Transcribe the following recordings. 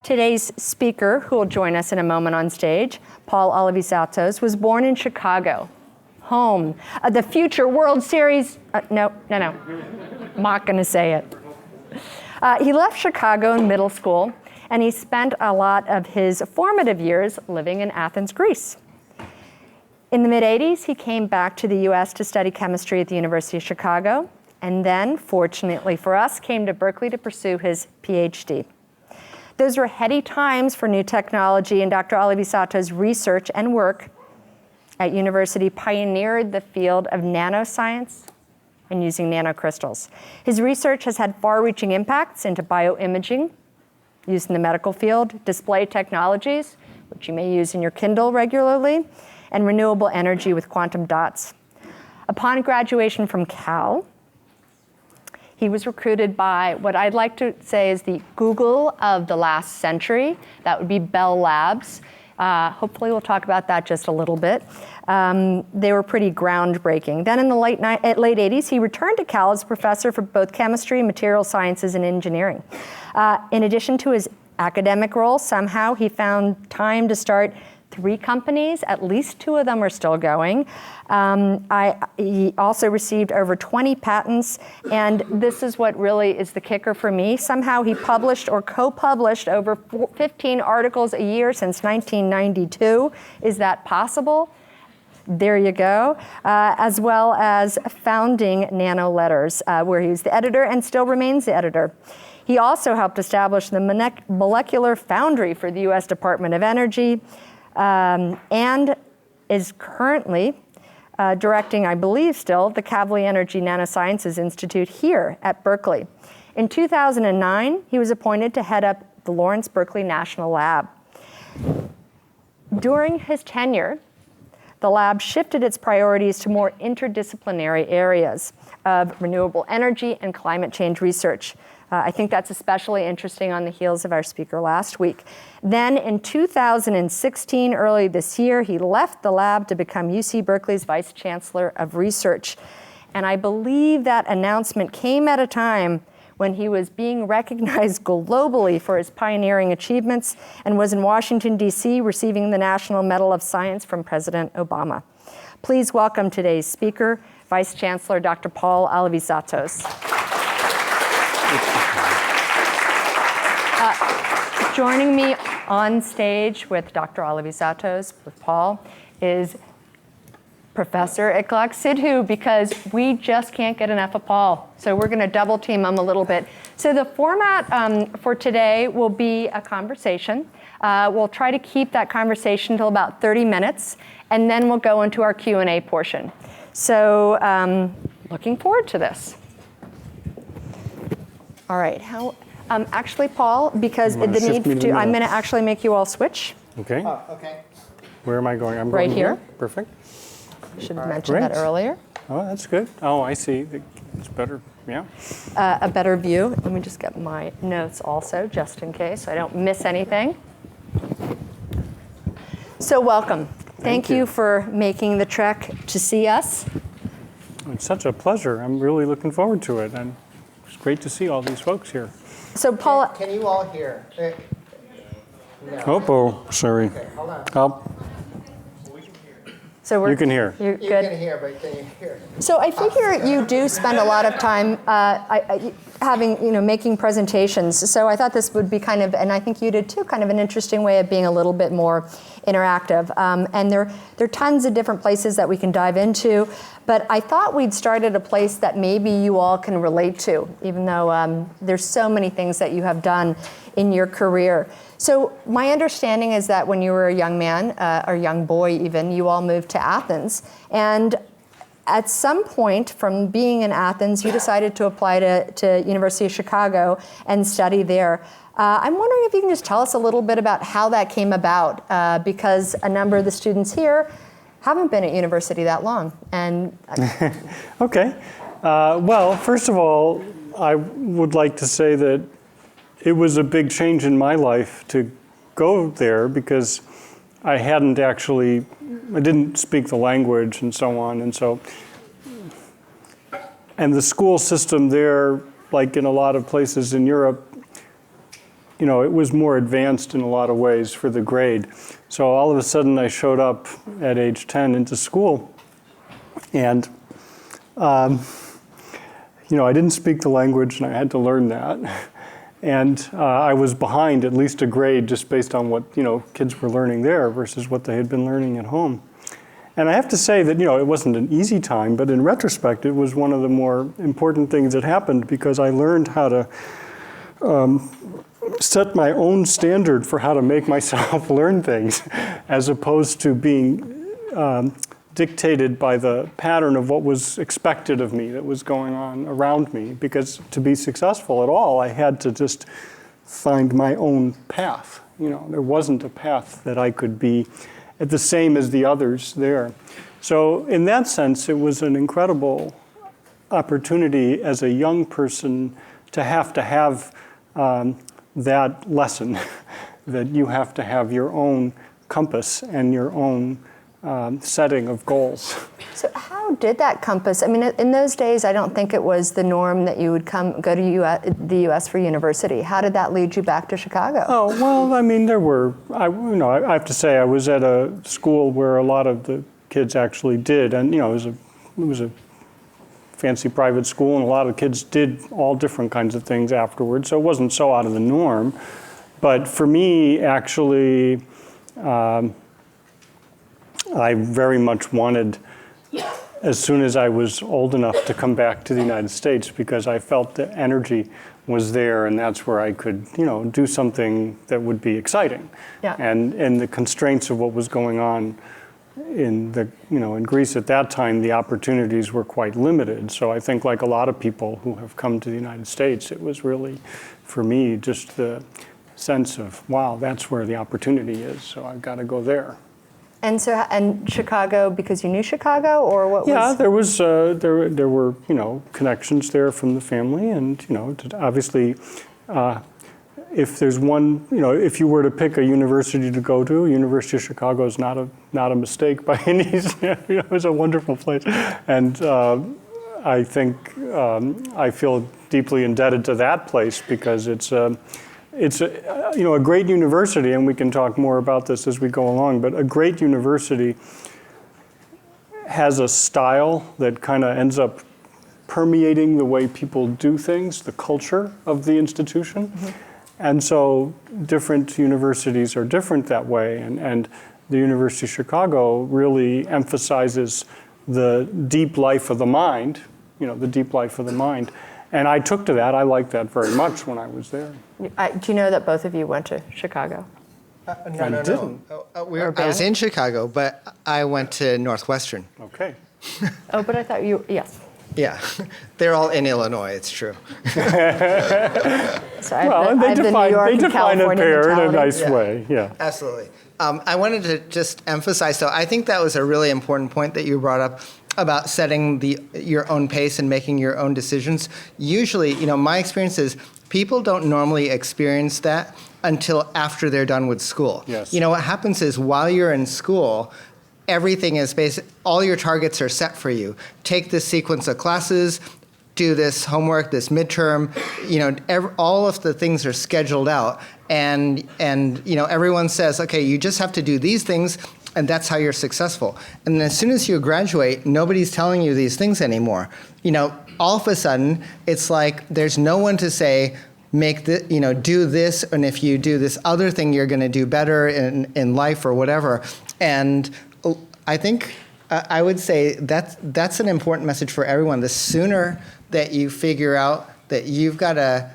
Today's speaker, who will join us in a moment on stage, Paul Alivisatos, was born in Chicago, home of the future World Series. No. I'm not going to say it. He left Chicago in middle school, and he spent a lot of his formative years living in Athens, Greece. In the mid-'80s, he came back to the US to study chemistry at the University of Chicago, and then, fortunately for us, came to Berkeley to pursue his PhD. Those were heady times for new technology, and Dr. Alivisatos' research and work at university pioneered the field of nanoscience and using nanocrystals. His research has had far-reaching impacts into bioimaging, used in the medical field, display technologies, which you may use in your Kindle regularly, and renewable energy with quantum dots. Upon graduation from Cal, he was recruited by what I'd like to say is the Google of the last century. That would be Bell Labs. Hopefully we'll talk about that just a little bit. They were pretty groundbreaking. Then in the late 80s, he returned to Cal as professor for both chemistry, material sciences, and engineering. In addition to his academic role, somehow he found time to start 3 companies, at least 2 of them are still going. He also received over 20 patents, and this is what really is the kicker for me. Somehow he published or co-published over 15 articles a year since 1992. Is that possible? There you go. As well as founding Nano Letters, where he was the editor and still remains the editor. He also helped establish the Molecular Foundry for the US Department of Energy, and is currently directing, I believe still, the Kavli Energy Nanosciences Institute here at Berkeley. In 2009, he was appointed to head up the Lawrence Berkeley National Lab. During his tenure, the lab shifted its priorities to more interdisciplinary areas of renewable energy and climate change research. I think that's especially interesting on the heels of our speaker last week. Then in 2016, early this year, he left the lab to become UC Berkeley's Vice Chancellor of Research. And I believe that announcement came at a time when he was being recognized globally for his pioneering achievements and was in Washington, D.C., receiving the National Medal of Science from President Obama. Please welcome today's speaker, Vice Chancellor Dr. Paul Alivisatos. Joining me on stage with Dr. Alivisatos, with Paul, is Professor Iqlaq Sidhu, because we just can't get enough of Paul. So we're going to double team him a little bit. So the format for today will be a conversation. We'll try to keep that conversation until about 30 minutes, and then we'll go into our Q&A portion. So looking forward to this. All right. Actually, Paul, because the need to, I'm going to actually make you all switch. Okay. Oh, okay. Where am I going? I'm right going here. Perfect. Should have mentioned that earlier. Oh, that's good. Oh, I see. It's better. Yeah. A better view. Let me just get my notes also, just in case so I don't miss anything. So welcome. Thank you for making the trek to see us. It's such a pleasure. I'm really looking forward to it. And it's great to see all these folks here. So Paul, Can you all hear? No. Oh, sorry. Okay, hold on. Oh, so you can hear. You're You good. can hear, but can you hear? So I figure you do spend a lot of time making presentations. So I thought this would be kind of, and I think you did too, kind of an interesting way of being a little bit more interactive. And there are tons of different places that we can dive into. But I thought we'd start at a place that maybe you all can relate to, even though there's so many things that you have done in your career. So my understanding is that when you were a young man, or young boy even, you all moved to Athens. And at some point from being in Athens, you decided to apply to University of Chicago and study there. I'm wondering if you can just tell us a little bit about how that came about, because a number of the students here haven't been at university that long. And Okay. Well, first of all, I would like to say that it was a big change in my life to go there because I didn't speak the language and so on. And the school system there, like in a lot of places in Europe, it was more advanced in a lot of ways for the grade. So all of a sudden I showed up at age 10 into school, and I didn't speak the language, and I had to learn that. And I was behind at least a grade just based on what kids were learning there versus what they had been learning at home. And I have to say that it wasn't an easy time, but in retrospect it was one of the more important things that happened, because I learned how to set my own standard for how to make myself learn things, as opposed to being dictated by the pattern of what was expected of me that was going on around me. Because to be successful at all, I had to just find my own path. There wasn't a path that I could be at the same as the others there. So in that sense, it was an incredible opportunity as a young person to have that lesson, that you have to have your own compass and your own setting of goals. So how did that compass, in those days, I don't think it was the norm that you would go to the U.S. for university. How did that lead you back to Chicago? Oh, well, there were, I have to say I was at a school where a lot of the kids actually did, and it was a fancy private school, and a lot of kids did all different kinds of things afterwards, so it wasn't so out of the norm. But for me, actually, I very much wanted, as soon as I was old enough, to come back to the United States, because I felt the energy was there, and that's where I could, do something that would be exciting. Yeah. And the constraints of what was going on in in Greece at that time, the opportunities were quite limited. So I think, like a lot of people who have come to the United States, it was really, for me, just the sense of, wow, that's where the opportunity is, so I've got to go there. And Chicago, because you knew Chicago, or what was? Yeah, there was there were connections there from the family, and obviously, if there's one, if you were to pick a university to go to, University of Chicago is not a mistake by any. It's a wonderful place, and I think I feel deeply indebted to that place, because it's a great university, and we can talk more about this as we go along, but a great university has a style that kind of ends up permeating the way people do things, the culture of the institution. Mm-hmm. And so different universities are different that way, and the University of Chicago really emphasizes the deep life of the mind, the deep life of the mind. And I took to that. I liked that very much when I was there. Do you know that both of you went to Chicago? No. I was in Chicago, but I went to Northwestern. Okay. Oh, but I thought yes. Yeah, they're all in Illinois, it's true. So They define a pair in a nice way, yeah. Absolutely. I wanted to just emphasize, so I think that was a really important point that you brought up about setting your own pace and making your own decisions. Usually, my experience is people don't normally experience that until after they're done with school. Yes. What happens is, while you're in school, everything is all your targets are set for you. Take this sequence of classes, do this homework, this midterm, all of the things are scheduled out. And everyone says, okay, you just have to do these things, and that's how you're successful. And then as soon as you graduate, nobody's telling you these things anymore. All of a sudden, it's like there's no one to say, do this, and if you do this other thing, you're going to do better in life or whatever. And I think I would say that's an important message for everyone. The sooner that you figure out that you've got to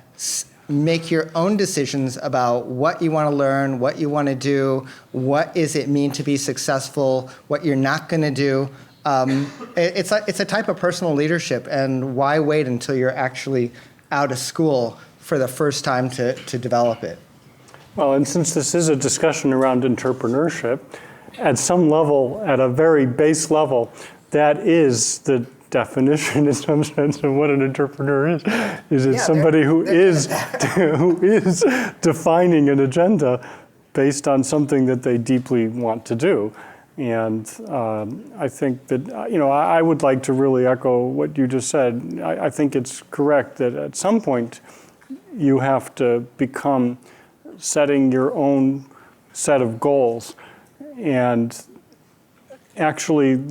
make your own decisions about what you want to learn, what you want to do, what does it mean to be successful, what you're not going to do. It's a type of personal leadership, and why wait until you're actually out of school for the first time to develop it? Well, and since this is a discussion around entrepreneurship, at some level, at a very base level, that is the definition in some sense of what an entrepreneur is. Is it somebody who is defining an agenda based on something that they deeply want to do? And I think that, I would like to really echo what you just said. I think it's correct that at some point you have to become setting your own set of goals. And actually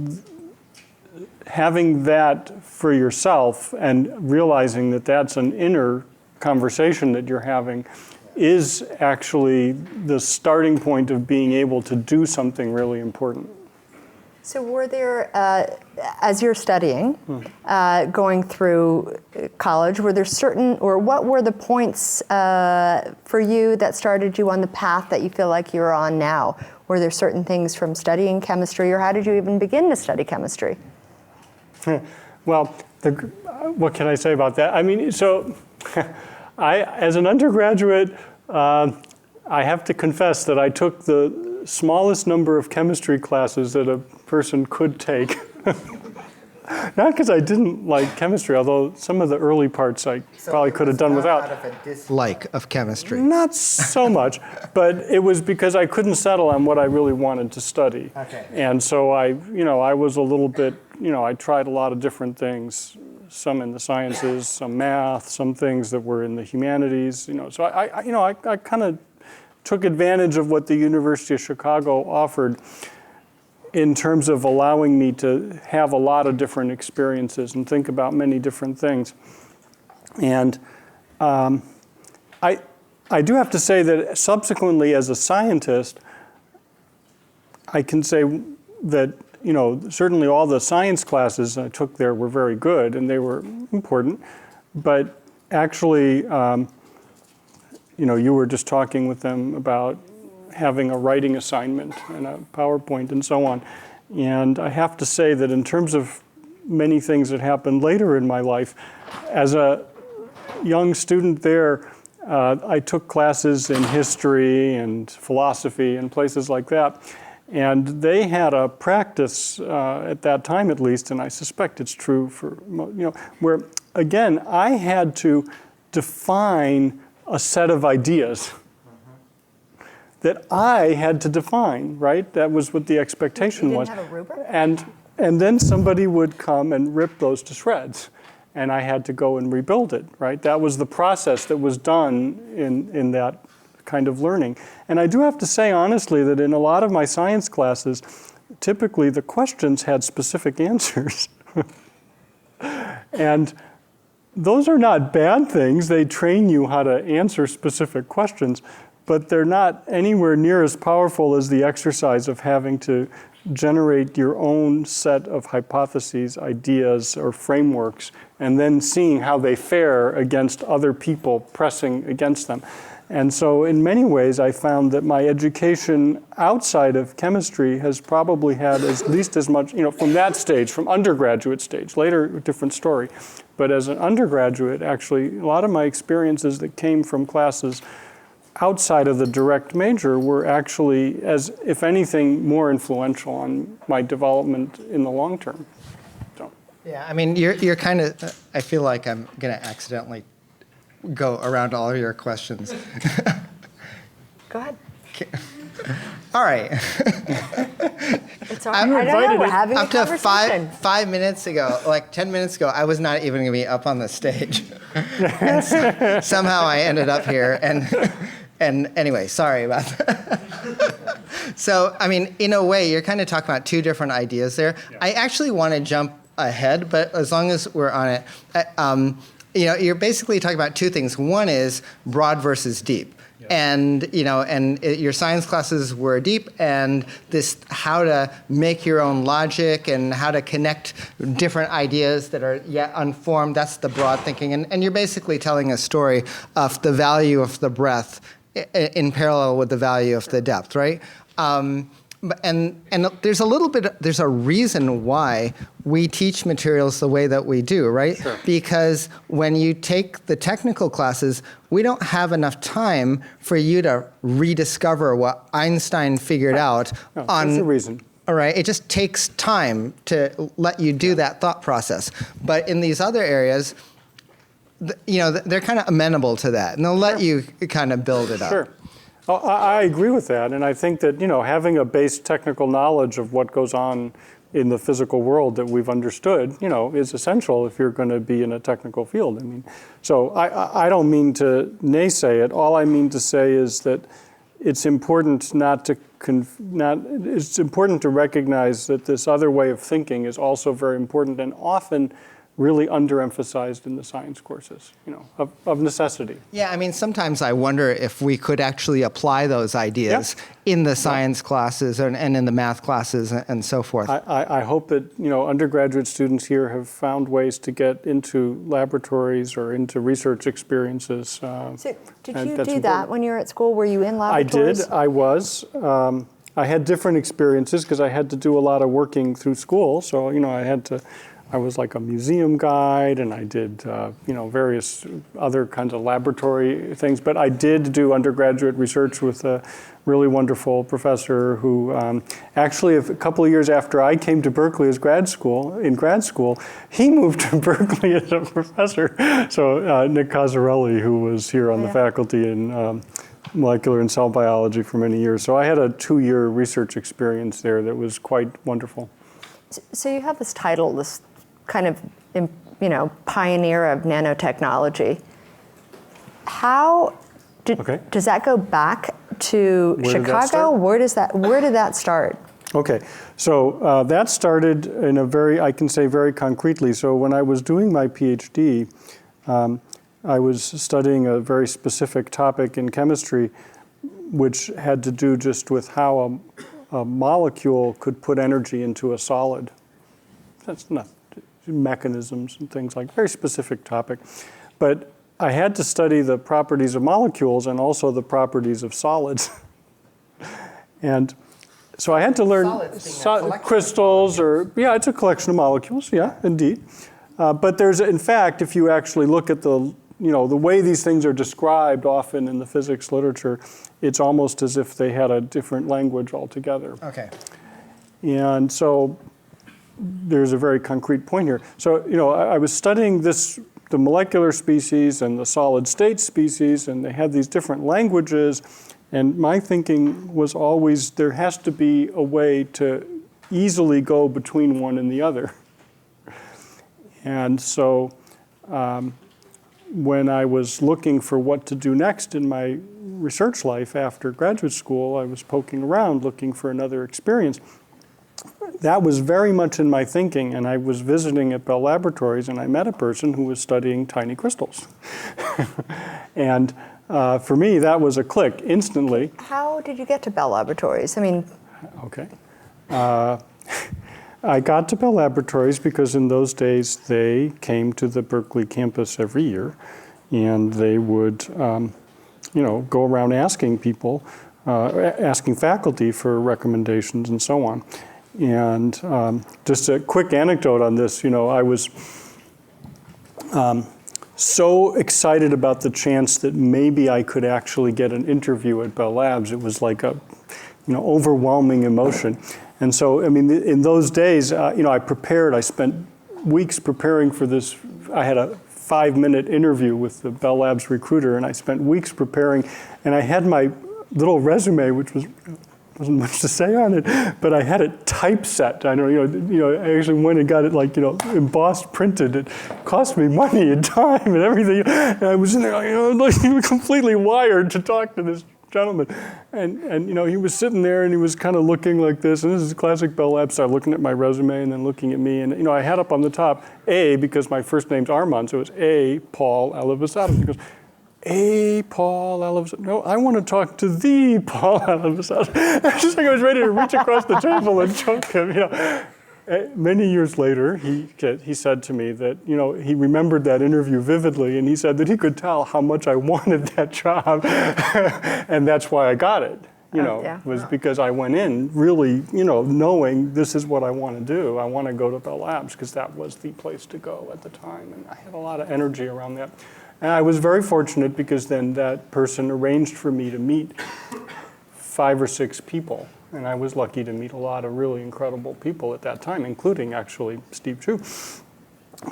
having that for yourself and realizing that that's an inner conversation that you're having is actually the starting point of being able to do something really important. So were there, as you're studying, going through college, were there certain, or what were the points for you that started you on the path that you feel like you're on now? Were there certain things from studying chemistry, or how did you even begin to study chemistry? Well, what can I say about that? I mean, so as an undergraduate, I have to confess that I took the smallest number of chemistry classes that a person could take. Not because I didn't like chemistry, although some of the early parts I probably could have done without. Out of a dislike of chemistry. Not so much, but it was because I couldn't settle on what I really wanted to study. Okay. And so I was a little bit, I tried a lot of different things, some in the sciences, some math, some things that were in the humanities, So I kind of took advantage of what the University of Chicago offered in terms of allowing me to have a lot of different experiences and think about many different things. And I do have to say that subsequently as a scientist, I can say that, certainly all the science classes I took there were very good and they were important, but actually, you were just talking with them about having a writing assignment and a PowerPoint and so on. And I have to say that in terms of many things that happened later in my life, as a young student there, I took classes in history and philosophy and places like that. And they had a practice at that time at least, and I suspect it's true for, where again, I had to define a set of ideas that I had to define, right? That was what the expectation was. You didn't have a rubric? And then somebody would come and rip those to shreds, and I had to go and rebuild it, right? That was the process that was done in that kind of learning. And I do have to say honestly that in a lot of my science classes, typically the questions had specific answers. And those are not bad things. They train you how to answer specific questions, but they're not anywhere near as powerful as the exercise of having to generate your own set of hypotheses, ideas, or frameworks, and then seeing how they fare against other people pressing against them. And so in many ways, I found that my education outside of chemistry has probably had at least as much, from that stage, from undergraduate stage, later a different story. But as an undergraduate, actually, a lot of my experiences that came from classes outside of the direct major were actually, as if anything, more influential on my development in the long term. So. Yeah, I mean, you're kind of, I feel like I'm going to accidentally go around all of your questions. Go ahead. All right. It's all right. I don't know. We're having a Up to conversation. 5 minutes ago, like 10 minutes ago, I was not even going to be up on the stage. And somehow I ended up here. And anyway, sorry about that. So, I mean, in a way, you're kind of talking about two different ideas there. Yeah. I actually want to jump ahead, but as long as we're on it, you're basically talking about two things. One is broad versus deep. Yeah. And, your science classes were deep, and this how to make your own logic and how to connect different ideas that are yet unformed, that's the broad thinking. And you're basically telling a story of the value of the breadth in parallel with the value of the depth, right? And there's a reason why we teach materials the way that we do, right? Sure. Because when you take the technical classes, we don't have enough time for you to rediscover what Einstein figured out. No, that's the reason. All right, it just takes time to let you do that thought process. But in these other areas, they're kind of amenable to that, and they'll let you kind of build it up. Sure. I agree with that, and I think that having a base technical knowledge of what goes on in the physical world that we've understood, is essential if you're going to be in a technical field. I mean, so I don't mean to naysay it. All I mean to say is that it's important it's important to recognize that this other way of thinking is also very important and often really underemphasized in the science courses, of necessity. Yeah, I mean, sometimes I wonder if we could actually apply those ideas in the science classes and in the math classes and so forth. I hope that, undergraduate students here have found ways to get into laboratories or into research experiences. So did you do important. that when you were at school? Were you in laboratories? I did. I was. I had different experiences because I had to do a lot of working through school. So, I was like a museum guide, and I did, various other kinds of laboratory things. But I did do undergraduate research with a really wonderful professor who, actually, a couple of years after I came to Berkeley in grad school, he moved to Berkeley as a professor. So Nick Cozzarelli, who was here on the faculty in molecular and cell biology for many years. So I had a 2-year research experience there that was quite wonderful. So you have this title, this kind of, pioneer of nanotechnology. Does that go back to Chicago? Where did that start? Okay, so that started in I can say very concretely. So when I was doing my PhD, I was studying a very specific topic in chemistry, which had to do just with how a molecule could put energy into a solid. That's not mechanisms and things like very specific topic. But I had to study the properties of molecules and also the properties of solids. And so I had to learn crystals it's a collection of molecules, indeed. But there's, in fact, if you actually look at the way these things are described often in the physics literature, it's almost as if they had a different language altogether. Okay. And so there's a very concrete point here. So, I was studying the molecular species and the solid state species, and they had these different languages. And my thinking was always there has to be a way to easily go between one and the other. And so when I was looking for what to do next in my research life after graduate school, I was poking around looking for another experience. That was very much in my thinking, and I was visiting at Bell Laboratories, and I met a person who was studying tiny crystals. And for me, that was a click instantly. How did you get to Bell Laboratories? Okay. I got to Bell Laboratories because in those days they came to the Berkeley campus every year, and they would, go around asking people, asking faculty for recommendations and so on. And just a quick anecdote on this, I was so excited about the chance that maybe I could actually get an interview at Bell Labs. It was like a, overwhelming emotion. And so, in those days, I spent weeks preparing for this. I had a 5-minute interview with the Bell Labs recruiter, and I spent weeks preparing, and I had my little resume, which wasn't much to say on it, but I had it typeset. I I actually went and got it embossed, printed. It cost me money and time and everything. And I was in there, completely wired to talk to this gentleman. And he was sitting there and he was kind of looking like this. And this is classic Bell Labs style, looking at my resume and then looking at me. And I had up on the top A, because my first name's Armand, so it was A. Paul Alivisatos. He goes, A. Paul Alivisatos. No, I want to talk to the Paul Alivisatos. Just like I was ready to reach across the table and choke him. Many years later, he said to me that he remembered that interview vividly, and he said that he could tell how much I wanted that job, and that's why I got it. Was because I went in really, knowing this is what I want to do. I want to go to Bell Labs because that was the place to go at the time, and I had a lot of energy around that. And I was very fortunate because then that person arranged for me to meet 5 or 6 people. And I was lucky to meet a lot of really incredible people at that time, including actually Steve Chu,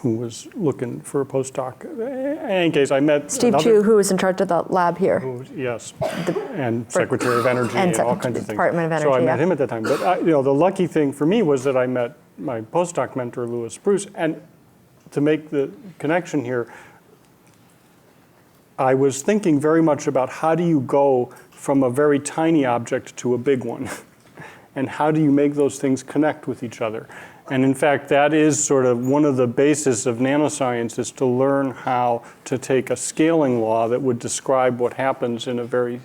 who was looking for a postdoc. In any case, I met Steve Chu, who was in charge of the lab here. Yes, and Secretary of Energy and all kinds of things. Department of Energy, so I met him at that time. But the lucky thing for me was that I met my postdoc mentor, Louis Bruce. And to make the connection here, I was thinking very much about how do you go from a very tiny object to a big one? And how do you make those things connect with each other? And in fact, that is sort of one of the bases of nanoscience, is to learn how to take a scaling law that would describe what happens in a very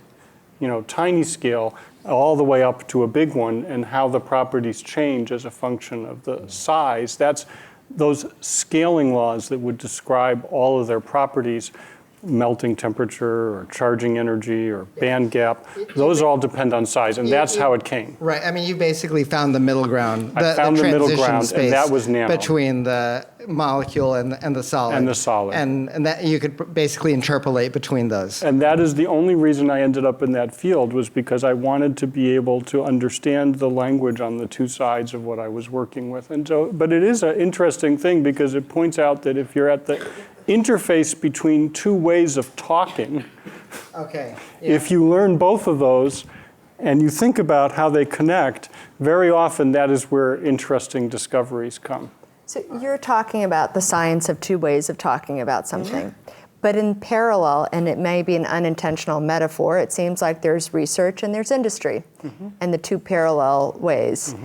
tiny scale all the way up to a big one, and how the properties change as a function of the size. That's those scaling laws that would describe all of their properties, melting temperature or charging energy or band gap. Those all depend on size, and that's how it came. Right. I mean, you basically found the middle ground. I found the middle transition ground, space and that was nano. between the molecule and the solid. And the solid. And that you could basically interpolate between those. And that is the only reason I ended up in that field, was because I wanted to be able to understand the language on the two sides of what I was working with. And so, but it is an interesting thing, because it points out that if you're at the interface between two ways of talking, Okay. if you learn both of those and you think about how they connect, very often that is where interesting discoveries come. So you're talking about the science of two ways of talking about something. But in parallel, and it may be an unintentional metaphor, it seems like there's research and there's industry, and the two parallel ways.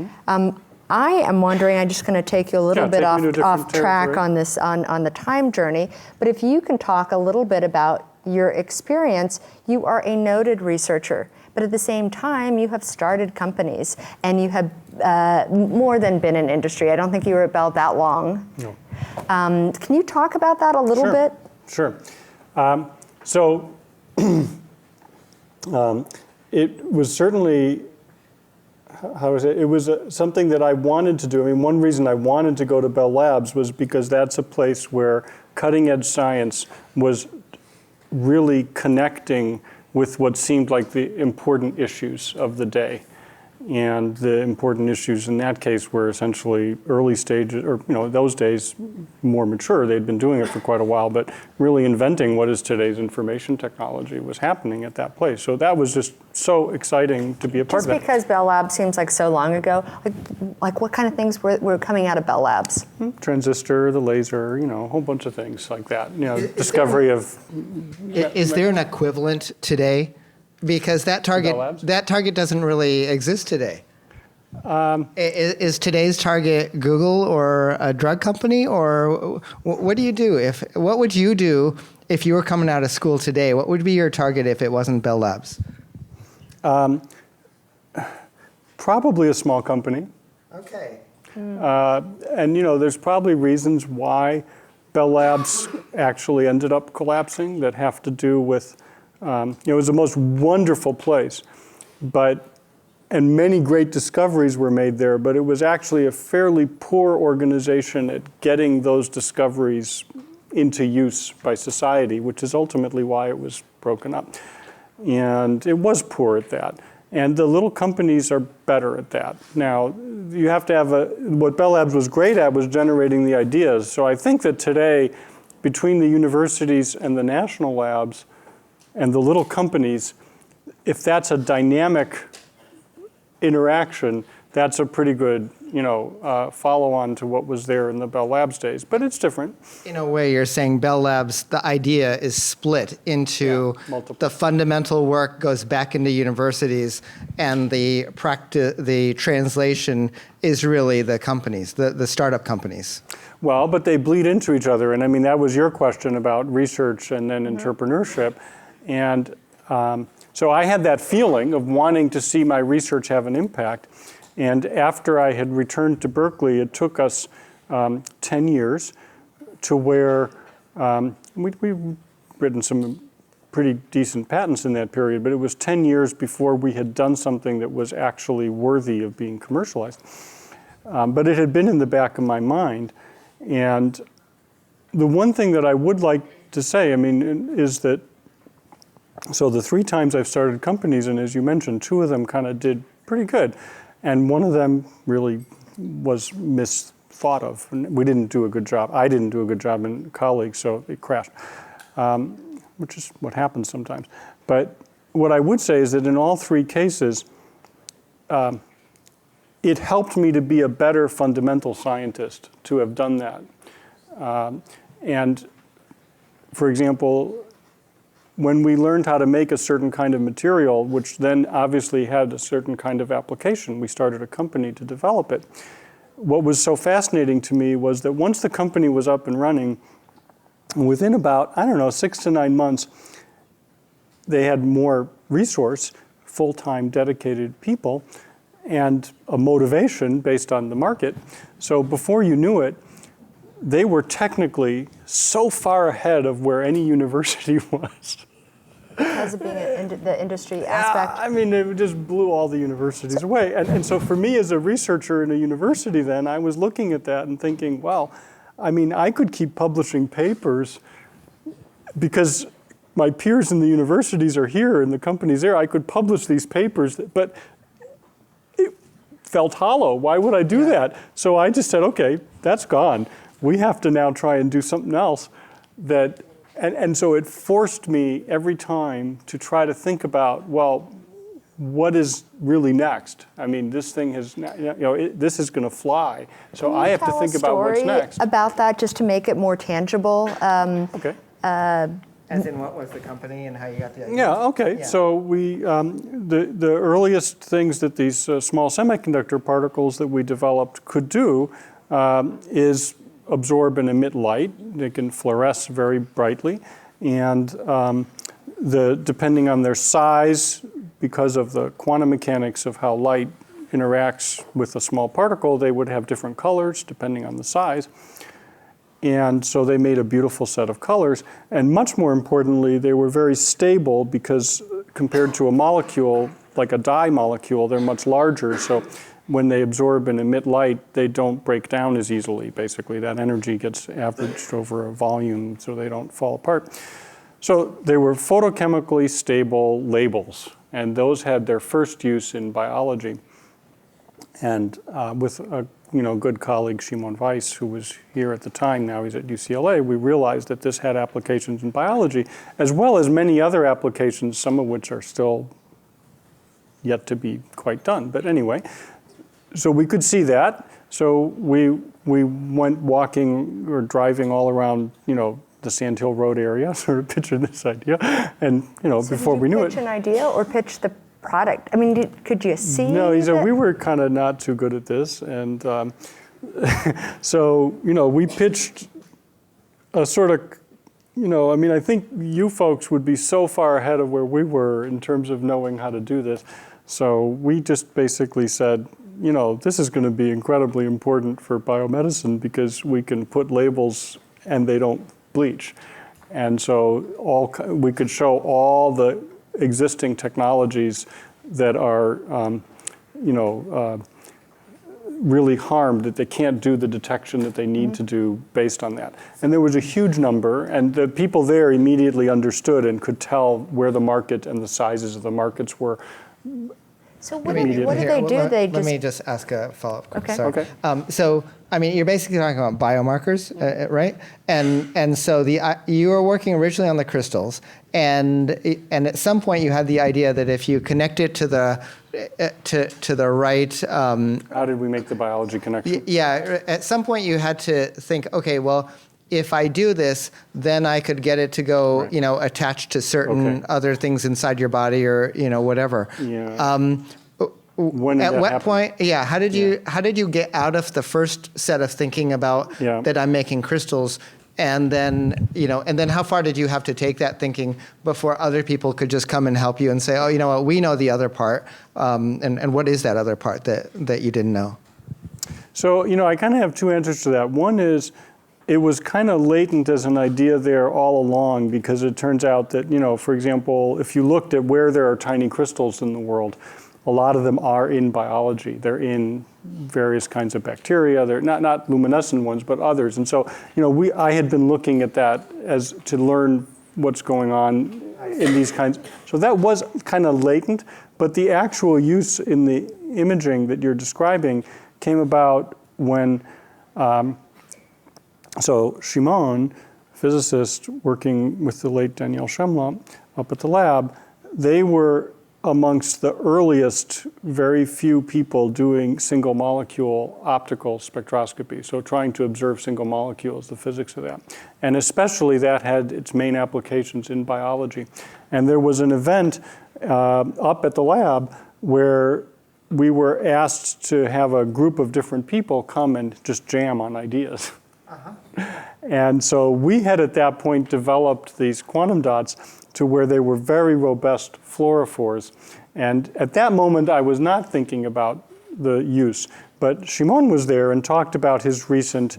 I am wondering, I'm just going to take you a little bit take me to a off different track territory. on this, on the time journey, but if you can talk a little bit about your experience. You are a noted researcher, but at the same time, you have started companies, and you have more than been in industry. I don't think you were at Bell that long. No. Can you talk about that a little Sure. bit? Sure. It was certainly, how was it? It was something that I wanted to do. I mean, one reason I wanted to go to Bell Labs was because that's a place where cutting edge science was really connecting with what seemed like the important issues of the day. And the important issues in that case were essentially early stages, or those days more mature. They'd been doing it for quite a while, but really inventing what is today's information technology was happening at that place. So that was just so exciting to be a part Just of that. because Bell Labs seems like so long ago, like what kind of things were coming out of Bell Labs? Transistor, the laser, a whole bunch of things like that. Discovery of. Is there an equivalent today? Because that Bell Labs? target doesn't really exist today. Is today's target Google or a drug company, or what do you do? What would you do if you were coming out of school today? What would be your target if it wasn't Bell Labs? Probably a small company. Okay. And there's probably reasons why Bell Labs actually ended up collapsing that have to do with, it was the most wonderful place, and many great discoveries were made there, but it was actually a fairly poor organization at getting those discoveries into use by society, which is ultimately why it was broken up. And it was poor at that. And the little companies are better at that. Now, you have to have what Bell Labs was great at was generating the ideas. So I think that today, between the universities and the national labs and the little companies, if that's a dynamic interaction, that's a pretty good, follow-on to what was there in the Bell Labs days. But it's different. In a way, you're saying Bell Labs, the idea is split into multiple. the fundamental work goes back into universities, and the translation is really the companies, the startup companies. Well, but they bleed into each other. And I mean, that was your question about research and then entrepreneurship. And so I had that feeling of wanting to see my research have an impact. And after I had returned to Berkeley, it took us 10 years to where we've written some pretty decent patents in that period, but it was 10 years before we had done something that was actually worthy of being commercialized. But it had been in the back of my mind. And the one thing that I would like to say, is that, so the 3 times I've started companies, and as you mentioned, 2 of them kind of did pretty good. And one of them really was misthought of. And we didn't do a good job. I didn't do a good job in colleagues, so it crashed, which is what happens sometimes. But what I would say is that in all 3 cases, it helped me to be a better fundamental scientist to have done that. And for example, when we learned how to make a certain kind of material, which then obviously had a certain kind of application, we started a company to develop it. What was so fascinating to me was that once the company was up and running, within about, 6 to 9 months, they had more resource, full-time dedicated people, and a motivation based on the market. So before you knew it, they were technically so far ahead of where any university was. Because of being the industry aspect. I mean, it just blew all the universities away. And so for me as a researcher in a university then, I was looking at that and thinking, well, I mean, I could keep publishing papers because my peers in the universities are here and the company's there. I could publish these papers, but it felt hollow. Why would I do that? So I just said, okay, that's gone. We have to now try and do something else that. And so it forced me every time to try to think about, well, what is really next? I mean, this thing has, this is going to fly. So I have to think about what's next. About that, just to make it more tangible. Okay. As in, what was the company and how you got the idea? Yeah. Okay. Yeah. So we, the earliest things that these small semiconductor particles that we developed could do is absorb and emit light. They can fluoresce very brightly, and depending on their size, because of the quantum mechanics of how light interacts with a small particle, they would have different colors depending on the size. And so they made a beautiful set of colors, and much more importantly, they were very stable because compared to a molecule, like a dye molecule, they're much larger. So when they absorb and emit light, they don't break down as easily, basically. That energy gets averaged over a volume so they don't fall apart. So they were photochemically stable labels, and those had their first use in biology. And with a good colleague, Shimon Weiss, who was here at the time, now he's at UCLA, we realized that this had applications in biology, as well as many other applications, some of which are still yet to be quite done. But anyway, so we could see that. So we went walking or driving all around, the Sand Hill Road area, sort of pitching this idea, and So before we knew it. Did you pitch an idea or pitch the product? I mean, could you see? No, he said we were kind of not too good at this, and so we pitched a sort of. I think you folks would be so far ahead of where we were in terms of knowing how to do this. So we just basically said, this is going to be incredibly important for biomedicine because we can put labels and they don't bleach. And so we could show all the existing technologies that are, really harmed, that they can't do the detection that they need to do based on that. And there was a huge number, and the people there immediately understood and could tell where the market and the sizes of the markets were. So what do they do? Let me just ask a follow-up question. Okay. Sorry. So, you're basically talking about biomarkers, right? And so you were working originally on the crystals, and at some point you had the idea that if you connect it to the right. How did we make the biology connection? Yeah. At some point you had to think, okay, well, if I do this, then I could get it to go, Right. Attached to certain other things inside your body or, whatever. Yeah. When did At that what happen? point? Yeah. How did you get out of the first set of thinking about that I'm making crystals, and then how far did you have to take that thinking before other people could just come and help you and say, oh, you know what, we know the other part, and what is that other part that you didn't know? So I kind of have two answers to that. One is, it was kind of latent as an idea there all along, because it turns out that, for example, if you looked at where there are tiny crystals in the world, a lot of them are in biology. They're in various kinds of bacteria. They're not luminescent ones, but others. And so, I had been looking at that as to learn what's going on in these kinds. So that was kind of latent, but the actual use in the imaging that you're describing came about when, so Shimon, physicist working with the late Daniel Shamla up at the lab, they were amongst the earliest, very few people doing single molecule optical spectroscopy, so trying to observe single molecules, the physics of that. And especially that had its main applications in biology. And there was an event up at the lab where we were asked to have a group of different people come and just jam on ideas. And so we had at that point developed these quantum dots to where they were very robust fluorophores. And at that moment, I was not thinking about the use. But Shimon was there and talked about his recent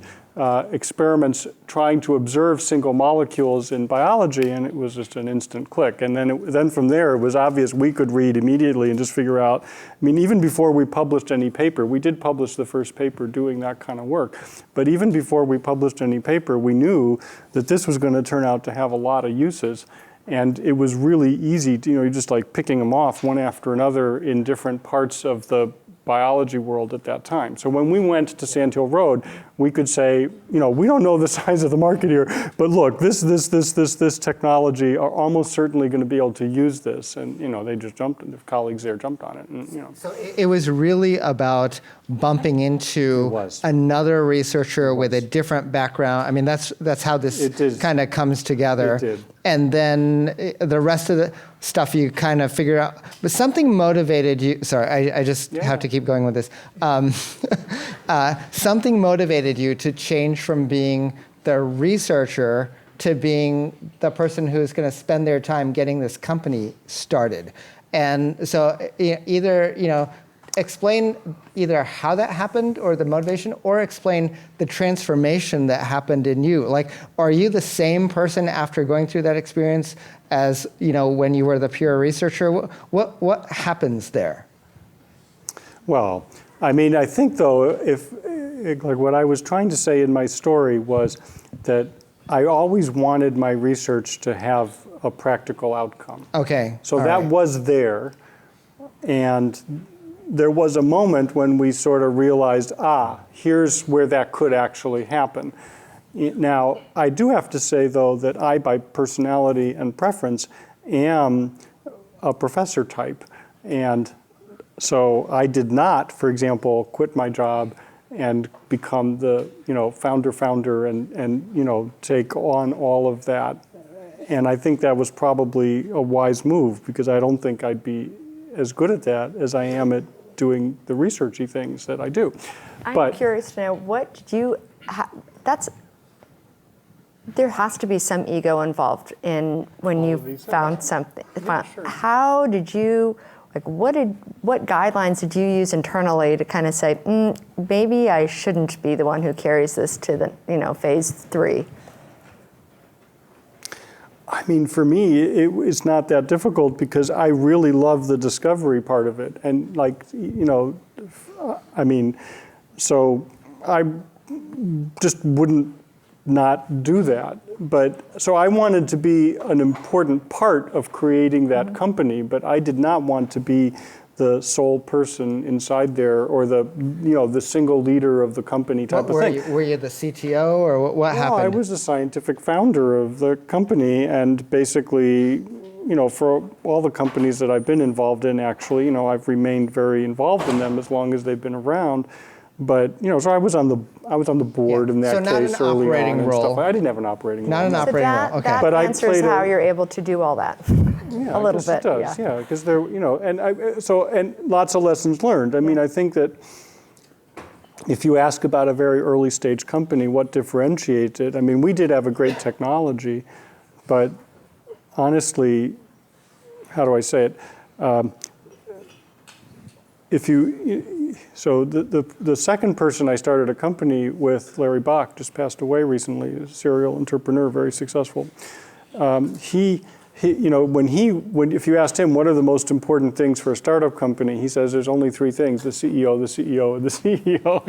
experiments trying to observe single molecules in biology, and it was just an instant click. And then from there, it was obvious we could read immediately and just figure out. I mean, even before we published any paper, we did publish the first paper doing that kind of work. But even before we published any paper, we knew that this was going to turn out to have a lot of uses. And it was really easy to, you're just like picking them off one after another in different parts of the biology world at that time. So when we went to Sand Hill Road, we could say, we don't know the size of the market here, but look, this technology are almost certainly going to be able to use this. And, they just jumped, and their colleagues there jumped on it. And, So it was really about bumping into another researcher with a different background. I mean, that's how this kind of comes together. It did. And then the rest of the stuff you kind of figure out. But something motivated you. Sorry, I just have to keep going with this. Something motivated you to change from being the researcher to being the person who's going to spend their time getting this company started. And so either, explain either how that happened or the motivation, or explain the transformation that happened in you. Like, are you the same person after going through that experience as, when you were the pure researcher? What happens there? Well, I mean, I think though, like what I was trying to say in my story was that I always wanted my research to have a practical outcome. Okay. So that was there, and there was a moment when we sort of realized, here's where that could actually happen. Now, I do have to say, though, that I, by personality and preference, am a professor type. And so I did not, for example, quit my job and become the founder and take on all of that. And I think that was probably a wise move, because I don't think I'd be as good at that as I am at doing the researchy things that I do. I'm curious to know, what did you, there has to be some ego involved in when you found something. Yeah, sure. How did you, what guidelines did you use internally to kind of say, maybe I shouldn't be the one who carries this to the, phase 3? I mean, for me, it's not that difficult, because I really love the discovery part of it. And so I just wouldn't not do that. But so I wanted to be an important part of creating that company, but I did not want to be the sole person inside there, or the single leader of the company type of thing. Were you the CTO, or what happened? I was the scientific founder of the company, and basically, for all the companies that I've been involved in, actually, I've remained very involved in them as long as they've been around. But so I was on the board in that case early on and stuff. I didn't have an operating role. Not an operating role. Okay. That But answers how you're able to do all that. Yeah, a little bit. It does, because there, and lots of lessons learned. I mean, I think that if you ask about a very early stage company, what differentiates it? I mean, we did have a great technology, but honestly, how do I say it? So the second person I started a company with, Larry Bach, just passed away recently, a serial entrepreneur, very successful. If you asked him what are the most important things for a startup company, he says there's only 3 things: the CEO, the CEO, and the CEO.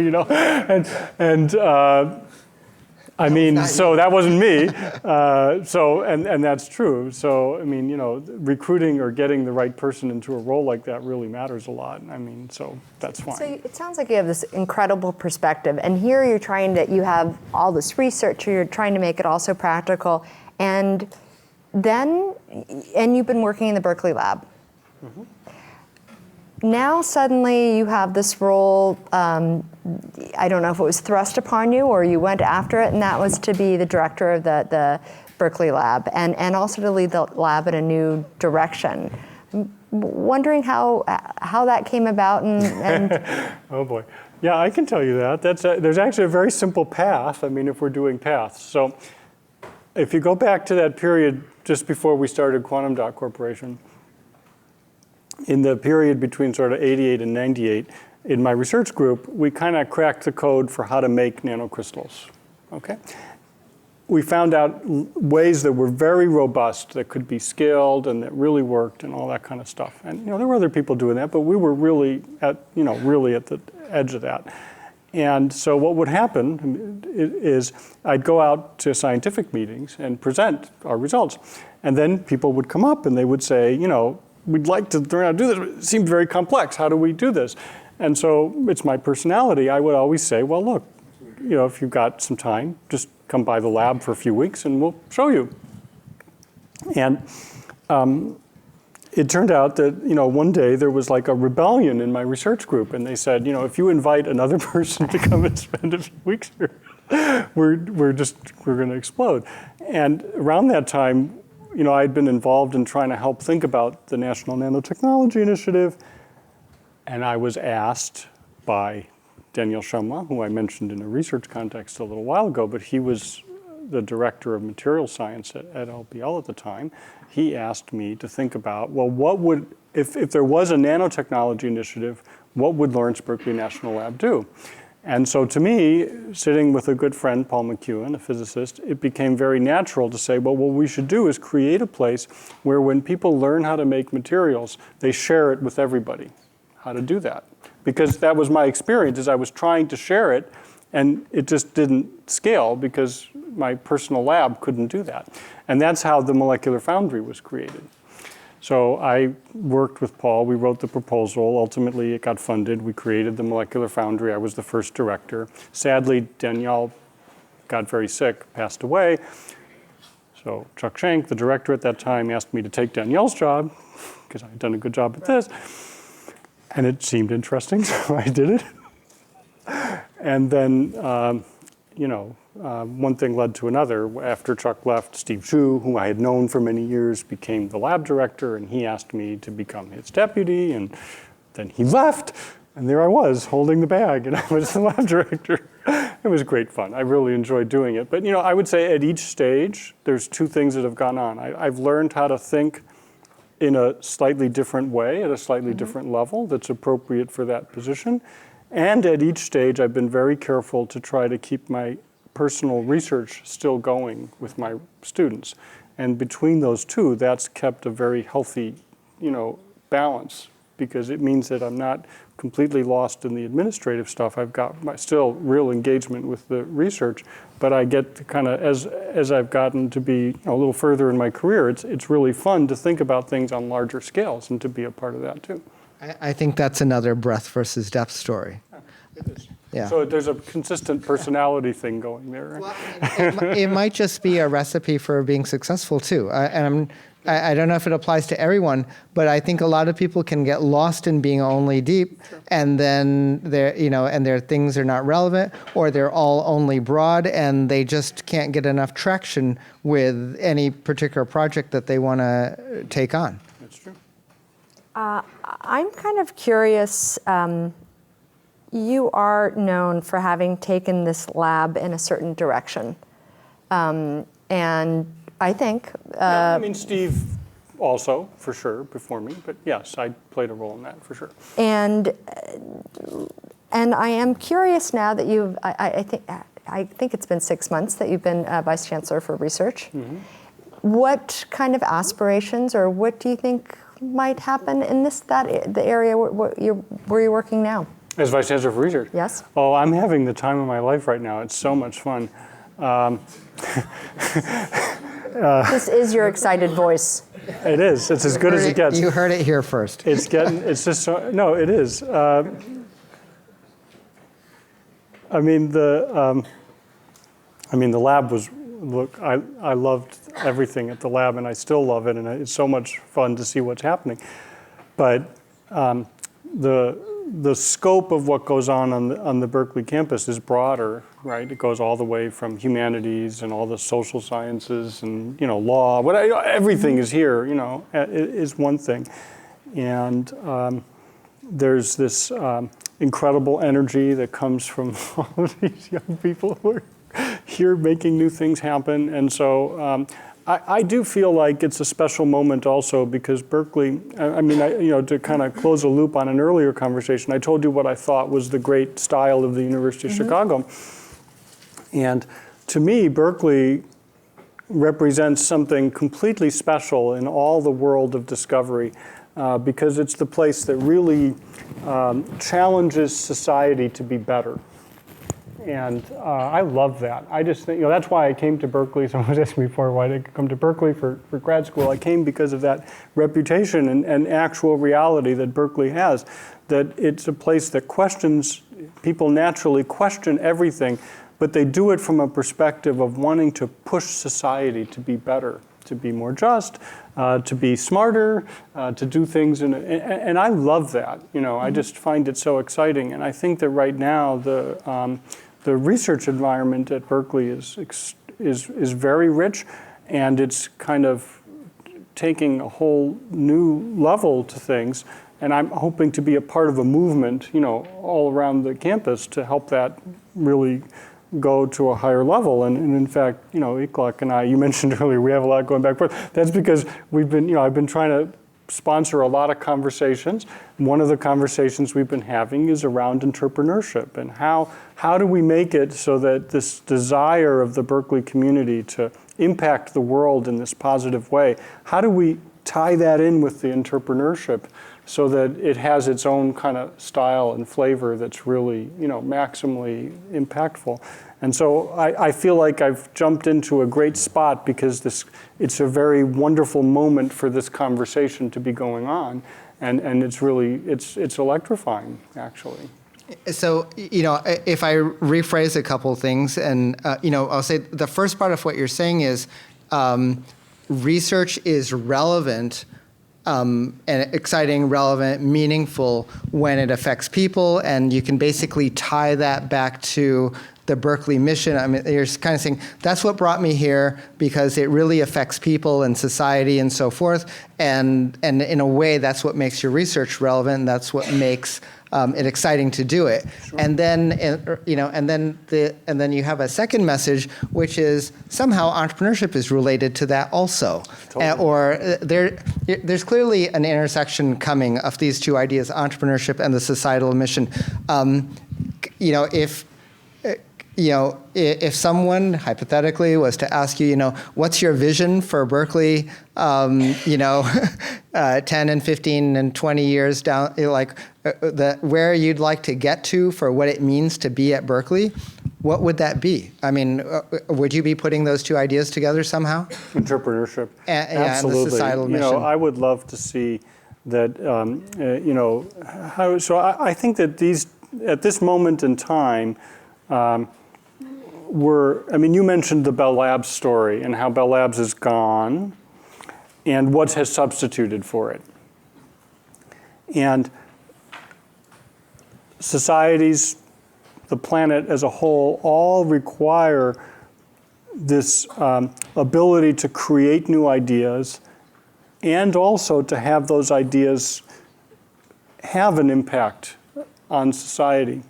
I mean, so that wasn't me. And that's true. So I mean, recruiting or getting the right person into a role like that really matters a lot. I mean, so that's fine. So it sounds like you have this incredible perspective, and here you have all this research, you're trying to make it also practical, and you've been working in the Berkeley lab. Mm-hmm. now suddenly you have this role, I don't know if it was thrust upon you or you went after it, and that was to be the director of the Berkeley lab and also to lead the lab in a new direction. I'm wondering how that came about and Oh boy. Yeah, I can tell you that. There's actually a very simple path, I mean, if we're doing paths. So if you go back to that period just before we started Quantum Dot Corporation, in the period between sort of 88 and 98, in my research group, we kind of cracked the code for how to make nanocrystals, okay? We found out ways that were very robust, that could be scaled and that really worked and all that kind of stuff. And there were other people doing that, but we were really really at the edge of that. And so what would happen is I'd go out to scientific meetings and present our results. And then people would come up and they would say, we'd like to learn how to do this, but it seemed very complex. How do we do this? And so it's my personality. I would always say, well, look, if you've got some time, just come by the lab for a few weeks and we'll show you. And it turned out that, one day there was like a rebellion in my research group, and they said, if you invite another person to come and spend a few weeks here, we're going to explode. And around that time, I'd been involved in trying to help think about the National Nanotechnology Initiative, and I was asked by Daniel Shumla, who I mentioned in a research context a little while ago, but he was the director of material science at LBL at the time. He asked me to think about, well, what would, if there was a nanotechnology initiative, what would Lawrence Berkeley National Lab do? And so to me, sitting with a good friend, Paul McEwen, a physicist, it became very natural to say, well, what we should do is create a place where when people learn how to make materials, they share it with everybody, how to do that. Because that was my experience, is I was trying to share it, and it just didn't scale because my personal lab couldn't do that. And that's how the Molecular Foundry was created. So I worked with Paul, we wrote the proposal, ultimately it got funded, we created the Molecular Foundry, I was the first director. Sadly, Danielle got very sick, passed away. So Chuck Schenk, the director at that time, asked me to take Danielle's job, because I had done a good job at this. And it seemed interesting, so I did it. And then, one thing led to another. After Chuck left, Steve Chu, who I had known for many years, became the lab director, and he asked me to become his deputy, and then he left, and there I was, holding the bag, and I was the lab director. It was great fun. I really enjoyed doing it. But, I would say at each stage, there's two things that have gone on. I've learned how to think in a slightly different way, at a slightly different level that's appropriate for that position. And at each stage, I've been very careful to try to keep my personal research still going with my students. And between those two, that's kept a very healthy, balance, because it means that I'm not completely lost in the administrative stuff. I've got still real engagement with the research, but I get to kind of, as I've gotten to be a little further in my career, it's really fun to think about things on larger scales and to be a part of that too. I think that's another breadth versus depth story. It is. Yeah. So there's a consistent personality thing going there. Well, it might just be a recipe for being successful too. I don't know if it applies to everyone, but I think a lot of people can get lost in being only deep, and then their things are not relevant, or they're all only broad, and they just can't get enough traction with any particular project that they want to take on. That's true. I'm kind of curious. You are known for having taken this lab in a certain direction. And I think... I mean, Steve also, for sure, before me. But yes, I played a role in that, for sure. And I am curious now that you've... I think it's been 6 months that you've been Vice Chancellor for Research. Mm-hmm. What kind of aspirations, or what do you think might happen in the area where you're working now? As Vice Chancellor for Research? Yes. Oh, I'm having the time of my life right now. It's so much fun. This is your excited voice. It is. It's as good as it gets. You heard it here first. It's just so, no, it is. I mean, the lab was, look, I loved everything at the lab, and I still love it, and it's so much fun to see what's happening. But the scope of what goes on the Berkeley campus is broader, right? It goes all the way from humanities and all the social sciences and law. Everything is here. Is one thing, and there's this incredible energy that comes from all of these young people who are here making new things happen, and so. I do feel like it's a special moment also because Berkeley, to kind of close a loop on an earlier conversation, I told you what I thought was the great style of the University of Chicago. And to me, Berkeley represents something completely special in all the world of discovery because it's the place that really challenges society to be better. And I love that. I just think, that's why I came to Berkeley. Someone was asking me before why did I come to Berkeley for grad school. I came because of that reputation and actual reality that Berkeley has, that it's a place that questions, people naturally question everything, but they do it from a perspective of wanting to push society to be better, to be more just, to be smarter, to do things. And I love that. I just find it so exciting. And I think that right now the research environment at Berkeley is very rich, and it's kind of taking a whole new level to things. And I'm hoping to be a part of a movement, all around the campus to help that really go to a higher level. And in fact, Iklak and I, you mentioned earlier, we have a lot going back and forth. That's because I've been trying to sponsor a lot of conversations. One of the conversations we've been having is around entrepreneurship and how do we make it so that this desire of the Berkeley community to impact the world in this positive way, how do we tie that in with the entrepreneurship so that it has its own kind of style and flavor that's really, maximally impactful. And so I feel like I've jumped into a great spot because it's a very wonderful moment for this conversation to be going on. And it's really, it's electrifying, actually. So, if I rephrase a couple things, and, I'll say the first part of what you're saying is research is relevant and exciting, relevant, meaningful when it affects people, and you can basically tie that back to the Berkeley mission. I mean, you're kind of saying, that's what brought me here because it really affects people and society and so forth, and in a way, that's what makes your research relevant, and that's what makes it exciting to do it. Sure. And then, and then you have a second message, which is somehow entrepreneurship is related to that also. Totally. There's clearly an intersection coming of these two ideas, entrepreneurship and the societal mission. If someone hypothetically was to ask you, what's your vision for Berkeley, 10 and 15 and 20 years down, where you'd like to get to for what it means to be at Berkeley, what would that be? I mean, would you be putting those two ideas together somehow? Entrepreneurship. Absolutely. And the societal mission. I would love to see that, I think that at this moment in time, you mentioned the Bell Labs story and how Bell Labs is gone and what has substituted for it. And societies, the planet as a whole, all require this ability to create new ideas and also to have those ideas have an impact on society.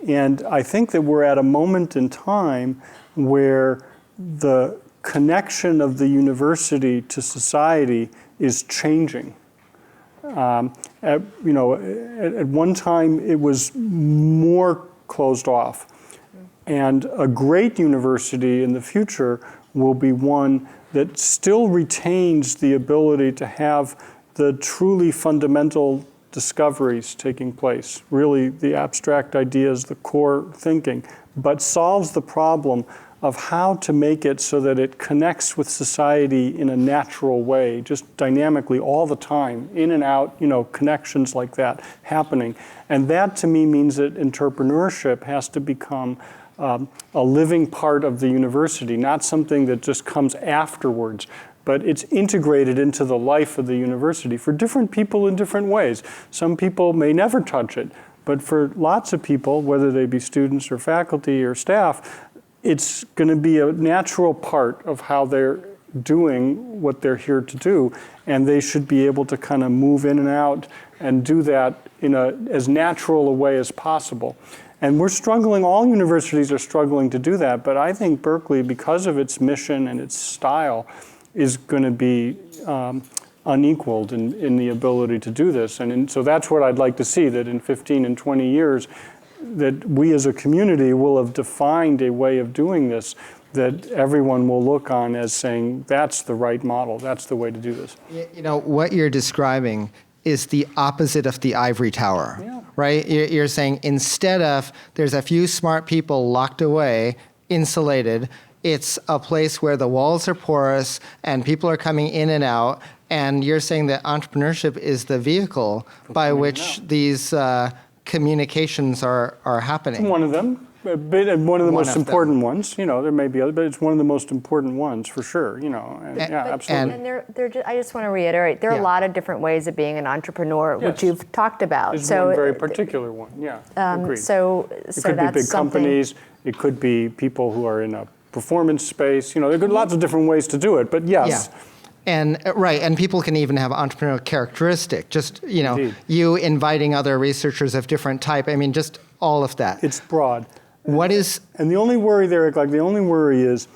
And I think that we're at a moment in time where the connection of the university to society is changing. At one time, it was more closed off. And a great university in the future will be one that still retains the ability to have the truly fundamental discoveries taking place, really the abstract ideas, the core thinking, but solves the problem of how to make it so that it connects with society in a natural way, just dynamically all the time, in and out, connections like that happening. And that to me means that entrepreneurship has to become a living part of the university, not something that just comes afterwards, but it's integrated into the life of the university for different people in different ways. Some people may never touch it, but for lots of people, whether they be students or faculty or staff, it's going to be a natural part of how they're doing what they're here to do, and they should be able to kind of move in and out and do that in as natural a way as possible. And we're struggling, all universities are struggling to do that, but I think Berkeley, because of its mission and its style, is going to be unequaled in the ability to do this. And so that's what I'd like to see, that in 15 and 20 years, that we as a community will have defined a way of doing this that everyone will look on as saying, that's the right model, that's the way to do this. You know, what you're describing is the opposite of the ivory tower, Yeah. right? You're saying instead of there's a few smart people locked away, insulated, it's a place where the walls are porous and people are coming in and out, and you're saying that entrepreneurship is the vehicle by which these communications are happening. One of them, and one of the One most of them. important ones. You know, there may be others, but it's one of the most important ones for sure. You know, and, yeah, absolutely. And I just want to reiterate, there are Yeah. a lot of different ways of being an entrepreneur, Yes. which you've talked about. There's So, one very particular one. Yeah, agreed. so It could be that's big something. companies. It could be people who are in a performance space. You know, there are lots of different ways to do it. But yes. Yeah. And right, and people can even have entrepreneurial characteristic. Just Indeed. you inviting other researchers of different type. I mean, just all of that. It's broad. What is And the only worry there, the only worry is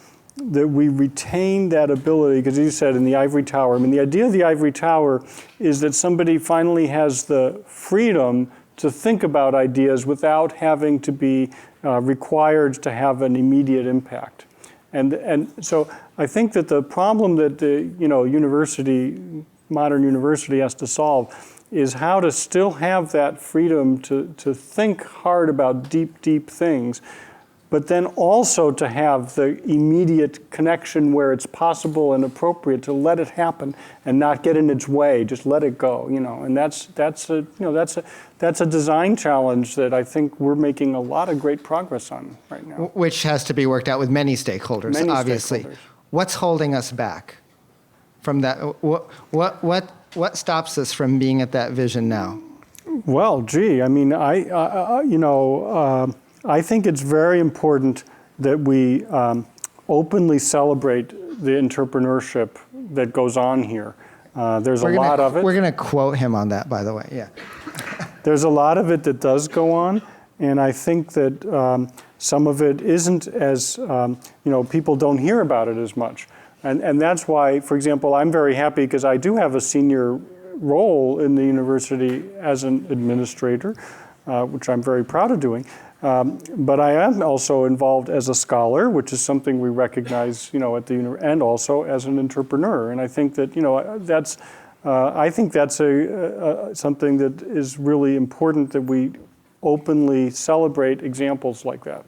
that we retain that ability, because you said in the ivory tower, I mean, the idea of the ivory tower is that somebody finally has the freedom to think about ideas without having to be required to have an immediate impact. And so I think that the problem that the modern university has to solve is how to still have that freedom to think hard about deep things, but then also to have the immediate connection where it's possible and appropriate to let it happen and not get in its way, just let it go, and that's a design challenge that I think we're making a lot of great progress on right now. which has to be worked out with many stakeholders, Many obviously. stakeholders. What's holding us back from that? What stops us from being at that vision now? Well, gee, I mean, I think it's very important that we openly celebrate the entrepreneurship that goes on here. There's a lot of it. We're going to quote him on that, by the way. Yeah. There's a lot of it that does go on, and I think that some of it isn't as, people don't hear about it as much. And that's why, for example, I'm very happy because I do have a senior role in the university as an administrator, which I'm very proud of doing. But I am also involved as a scholar, which is something we recognize, at the and also as an entrepreneur. And I think that, that's something that is really important that we openly celebrate examples like that.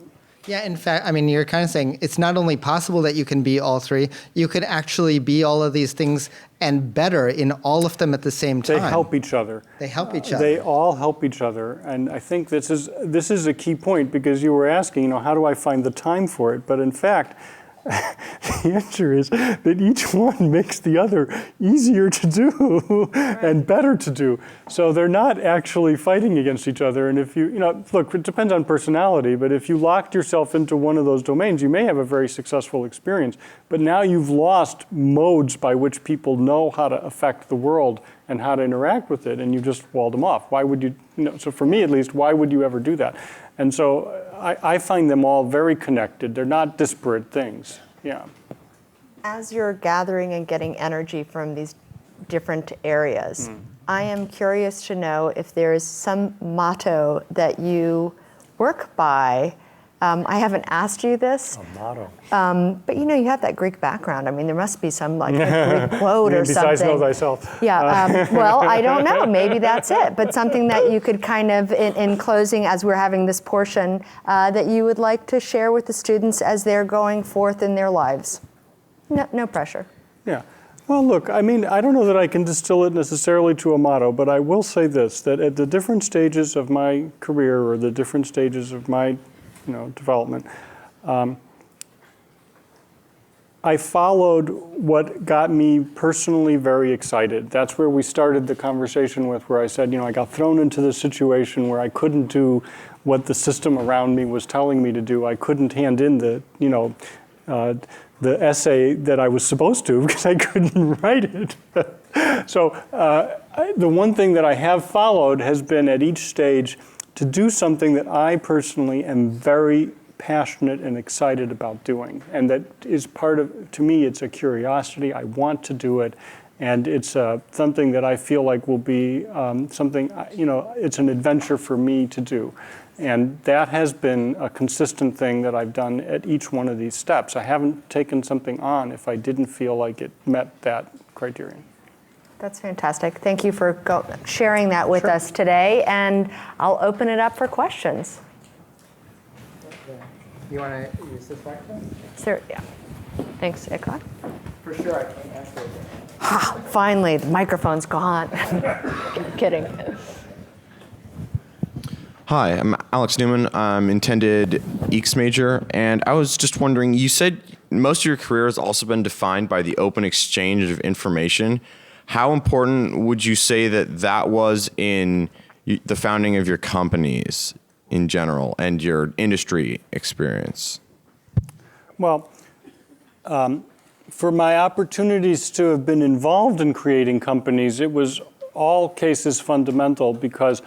Yeah, in fact, I mean, you're kind of saying it's not only possible that you can be all three, you could actually be all of these things and better in all of them at the same time. They help each other. They help each other. They all help each other. And I think this is a key point because you were asking, how do I find the time for it? But in fact, the answer is that each one makes the other easier to do and better to do. So they're not actually fighting against each other. And if look, it depends on personality, but if you locked yourself into one of those domains, you may have a very successful experience. But now you've lost modes by which people know how to affect the world and how to interact with it, and you just walled them off. Why would you, so for me at least, why would you ever do that? And so I find them all very connected. They're not disparate things, yeah. As you're gathering and getting energy from these different areas, I am curious to know if there is some motto that you work by. I haven't asked you this. A motto. But you have that Greek background. I mean, there must be some a Greek quote or something. Besides know thyself. Yeah, well, I don't know. Maybe that's it. But something that you could kind of, in closing, as we're having this portion, that you would like to share with the students as they're going forth in their lives. No pressure. Yeah. Well, look, I mean, I don't know that I can distill it necessarily to a motto, but I will say this, that at the different stages of my career or the different stages of my development, I followed what got me personally very excited. That's where we started the conversation with, where I said, I got thrown into this situation where I couldn't do what the system around me was telling me to do. I couldn't hand in the essay that I was supposed to because I couldn't write it. So the one thing that I have followed has been at each stage to do something that I personally am very passionate and excited about doing. And that is part of, to me, it's a curiosity. I want to do it. And it's something that I feel like will be something, it's an adventure for me to do. And that has been a consistent thing that I've done at each one of these steps. I haven't taken something on if I didn't feel like it met that criterion. That's fantastic. Thank you for sharing that with us today. And I'll open it up for questions. You want to use this microphone? Sir, yeah. Thanks, Ikot. For sure, I can't answer it. Finally, the microphone's gone. Kidding. Hi, I'm Alex Newman. I'm intended EECS major, and I was just wondering, you said most of your career has also been defined by the open exchange of information. How important would you say that was in the founding of your companies in general and your industry experience? Well, for my opportunities to have been involved in creating companies, it was all cases fundamental because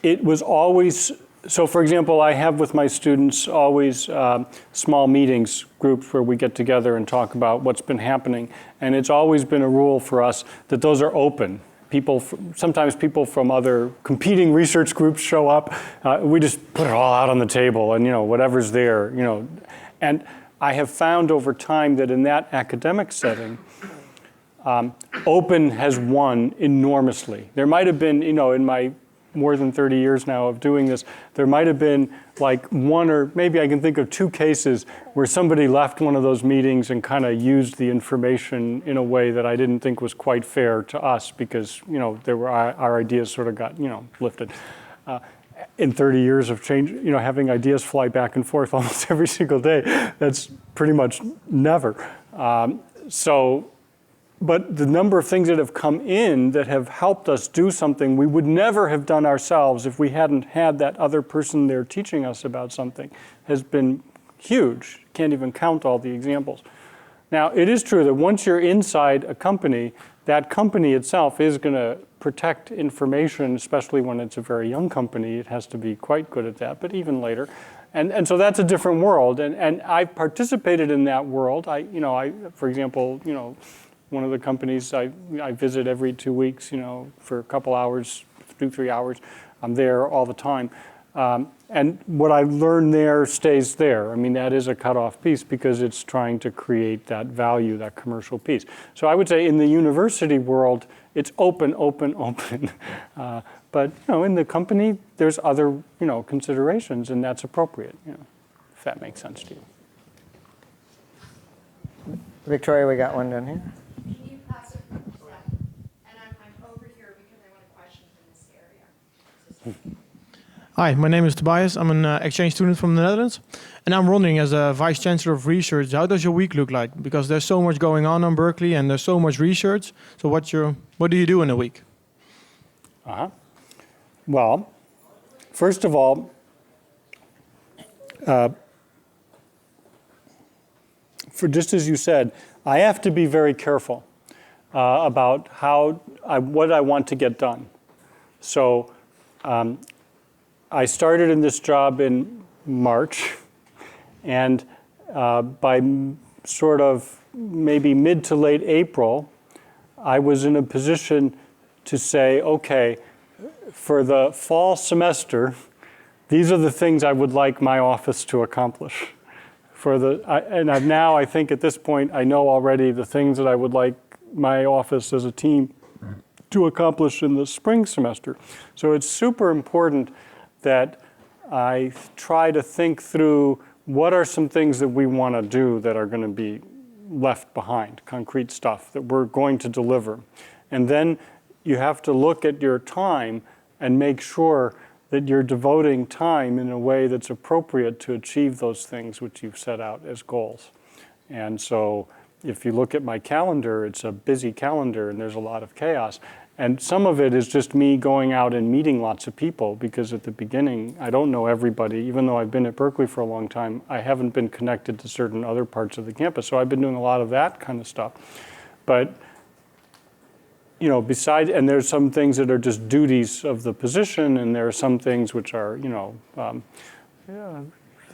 it was always, so for example, I have with my students always small meetings, groups where we get together and talk about what's been happening. And it's always been a rule for us that those are open. Sometimes people from other competing research groups show up. We just put it all out on the table and, whatever's there, And I have found over time that in that academic setting, open has won enormously. There might have been, in my more than 30 years now of doing this, there might have been like one or maybe I can think of 2 cases where somebody left one of those meetings and kind of used the information in a way that I didn't think was quite fair to us because, there were our ideas sort of got, lifted. In 30 years of change, having ideas fly back and forth almost every single day, that's pretty much never. But the number of things that have come in that have helped us do something we would never have done ourselves if we hadn't had that other person there teaching us about something has been huge. Can't even count all the examples. Now, it is true that once you're inside a company, that company itself is going to protect information, especially when it's a very young company. It has to be quite good at that, but even later. And so that's a different world. And I've participated in that world. For example, one of the companies I visit every 2 weeks, for a couple hours, 2-3 hours. I'm there all the time. And what I learn there stays there. I mean, that is a cutoff piece because it's trying to create that value, that commercial piece. So I would say in the university world, it's open, open, open. But in the company, there's other considerations, and that's appropriate. If that makes sense to you. Victoria, we got one down here. Can you pass it? And I'm over here because I want a question from this area. Hi, my name is Tobias. I'm an exchange student from the Netherlands. And I'm wondering, as a Vice Chancellor of Research, how does your week look like? Because there's so much going on Berkeley and there's so much research. So what do you do in a week? Well, first of all, just as you said, I have to be very careful about what I want to get done. So I started in this job in March, and by sort of maybe mid to late April, I was in a position to say, okay, for the fall semester, these are the things I would like my office to accomplish. I think at this point, I know already the things that I would like my office as a team to accomplish in the spring semester. So it's super important that I try to think through what are some things that we want to do that are going to be left behind, concrete stuff that we're going to deliver. And then you have to look at your time and make sure that you're devoting time in a way that's appropriate to achieve those things which you've set out as goals. And so if you look at my calendar, it's a busy calendar and there's a lot of chaos. And some of it is just me going out and meeting lots of people, because at the beginning, I don't know everybody. Even though I've been at Berkeley for a long time, I haven't been connected to certain other parts of the campus. So I've been doing a lot of that kind of stuff. But you know, and there's some things that are just duties of the position, and there are some things which are, you know,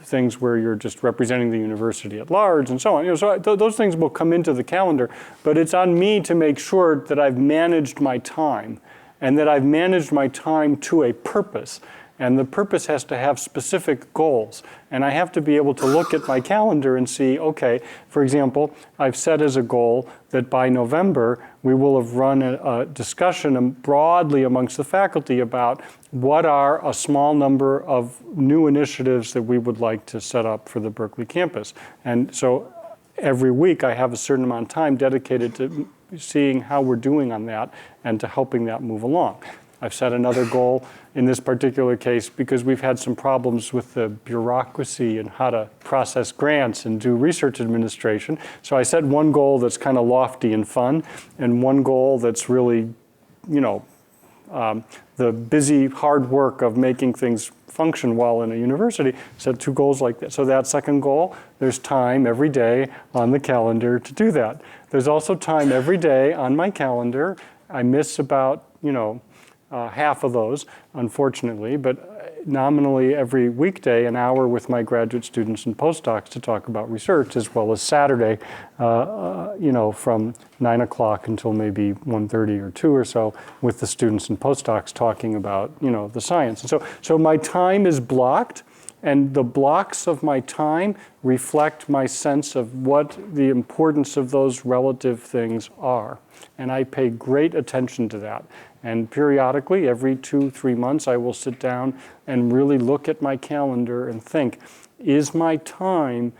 things where you're just representing the university at large and so on. You know, so those things will come into the calendar, but it's on me to make sure that I've managed my time, and that I've managed my time to a purpose. And the purpose has to have specific goals. And I have to be able to look at my calendar and see, okay, for example, I've set as a goal that by November, we will have run a discussion broadly amongst the faculty about what are a small number of new initiatives that we would like to set up for the Berkeley campus. And so every week I have a certain amount of time dedicated to seeing how we're doing on that and to helping that move along. I've set another goal in this particular case because we've had some problems with the bureaucracy and how to process grants and do research administration. So I set one goal that's kind of lofty and fun, and one goal that's really, you know, the busy, hard work of making things function well in a university. Set two goals like that. So that second goal, there's time every day on the calendar to do that. There's also time every day on my calendar. I miss about, you know, half of those, unfortunately, but nominally every weekday, an hour with my graduate students and postdocs to talk about research, as well as Saturday, you know, from 9 o'clock until maybe 1:30 or 2 or so, with the students and postdocs talking about, you know, the science. And so my time is blocked, and the blocks of my time reflect my sense of what the importance of those relative things are. And I pay great attention to that. And periodically, every 2-3 months, I will sit down and really look at my calendar and think, is my time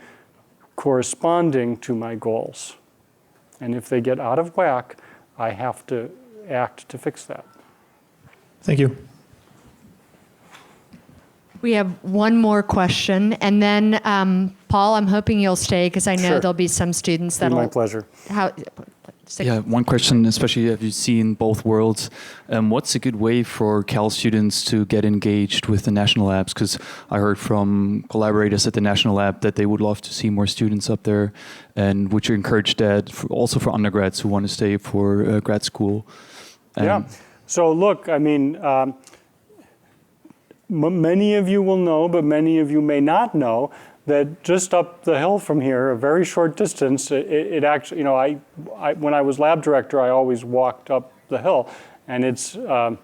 corresponding to my goals? And if they get out of whack, I have to act to fix that. Thank you. We have one more question, and then Paul, I'm hoping you'll stay because I know Sure. there'll be some students that'll. My pleasure. Yeah, one question, especially if you've seen both worlds. What's a good way for Cal students to get engaged with the National Labs? Because I heard from collaborators at the National Lab that they would love to see more students up there. And would you encourage that also for undergrads who want to stay for grad school? Yeah. So look, I mean, many of you will know, but many of you may not know, that just up the hill from here, a very short distance, it actually, you know, I when I was lab director, I always walked up the hill, and it's, I'm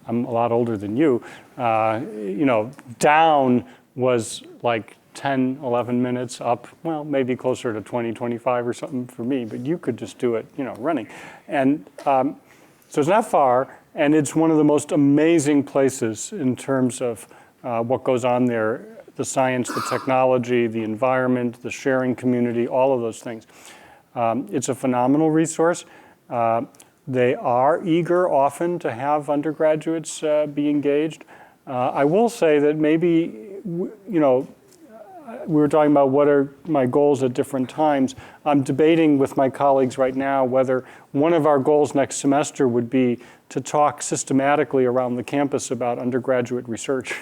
a lot older than you, you know, down was like 10, 11 minutes, up, well, maybe closer to 20, 25 or something for me, but you could just do it, you know, running. And so it's not far, and it's one of the most amazing places in terms of what goes on there. The science, the technology, the environment, the sharing community, all of those things. It's a phenomenal resource. They are eager often to have undergraduates be engaged. I will say that maybe, you know, we were talking about what are my goals at different times. I'm debating with my colleagues right now whether one of our goals next semester would be to talk systematically around the campus about undergraduate research.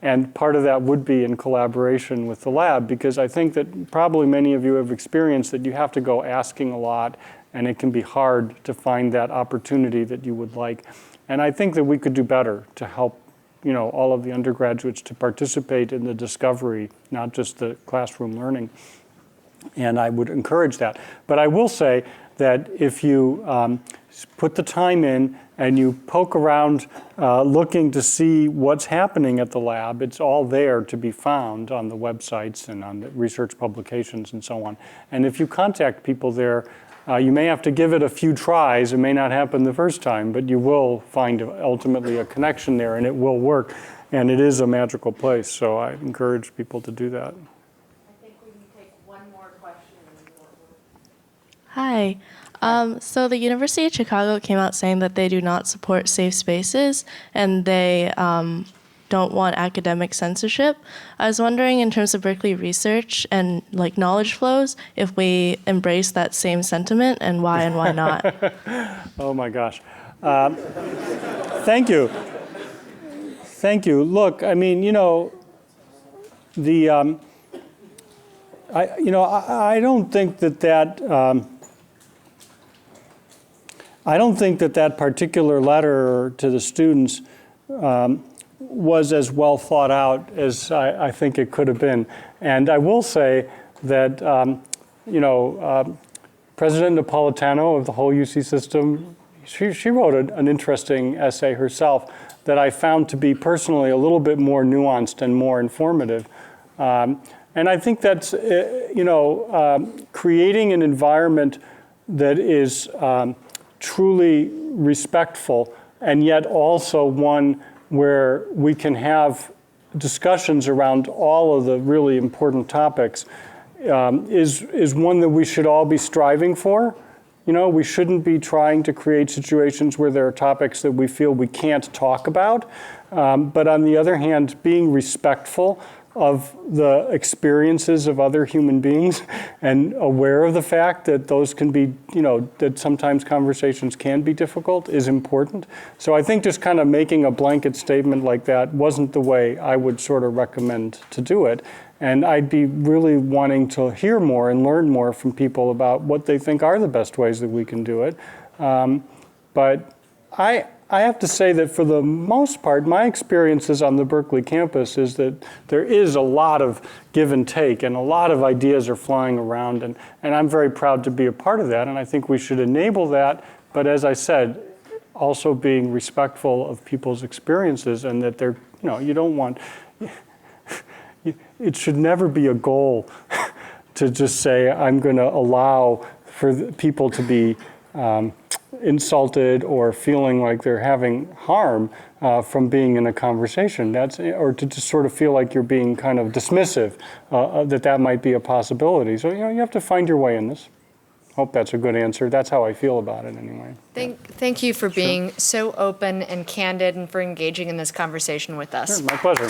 And part of that would be in collaboration with the lab, because I think that probably many of you have experienced that you have to go asking a lot, and it can be hard to find that opportunity that you would like. And I think that we could do better to help, you know, all of the undergraduates to participate in the discovery, not just the classroom learning. And I would encourage that. But I will say that if you put the time in and you poke around looking to see what's happening at the lab, it's all there to be found on the websites and on the research publications and so on. And if you contact people there, you may have to give it a few tries. It may not happen the first time, but you will find ultimately a connection there, and it will work. And it is a magical place, so I encourage people to do that. I think we can take one more question. Hi. So the University of Chicago came out saying that they do not support safe spaces, and they don't want academic censorship. I was wondering, in terms of Berkeley research and like knowledge flows, if we embrace that same sentiment, and why not? Oh my gosh. Thank you. Thank you. Look, I mean, I don't think that particular letter to the students was as well thought out as I think it could have been. And I will say that, President Napolitano of the whole UC system, she wrote an interesting essay herself that I found to be personally a little bit more nuanced and more informative. And I think that's, creating an environment that is truly respectful, and yet also one where we can have discussions around all of the really important topics is one that we should all be striving for. We shouldn't be trying to create situations where there are topics that we feel we can't talk about. But on the other hand, being respectful of the experiences of other human beings and aware of the fact that those can be, that sometimes conversations can be difficult is important. So I think just kind of making a blanket statement like that wasn't the way I would sort of recommend to do it. And I'd be really wanting to hear more and learn more from people about what they think are the best ways that we can do it. But I have to say that for the most part, my experiences on the Berkeley campus is that there is a lot of give and take, and a lot of ideas are flying around, and I'm very proud to be a part of that, and I think we should enable that. But as I said, also being respectful of people's experiences, and that they're, you don't want, it should never be a goal to just say, I'm going to allow for people to be insulted or feeling like they're having harm from being in a conversation. Or to just sort of feel like you're being kind of dismissive, that might be a possibility. So, you have to find your way in this. Hope that's a good answer. That's how I feel about it anyway. Thank you for being so open and candid and for engaging in this conversation with us. Sure, my pleasure.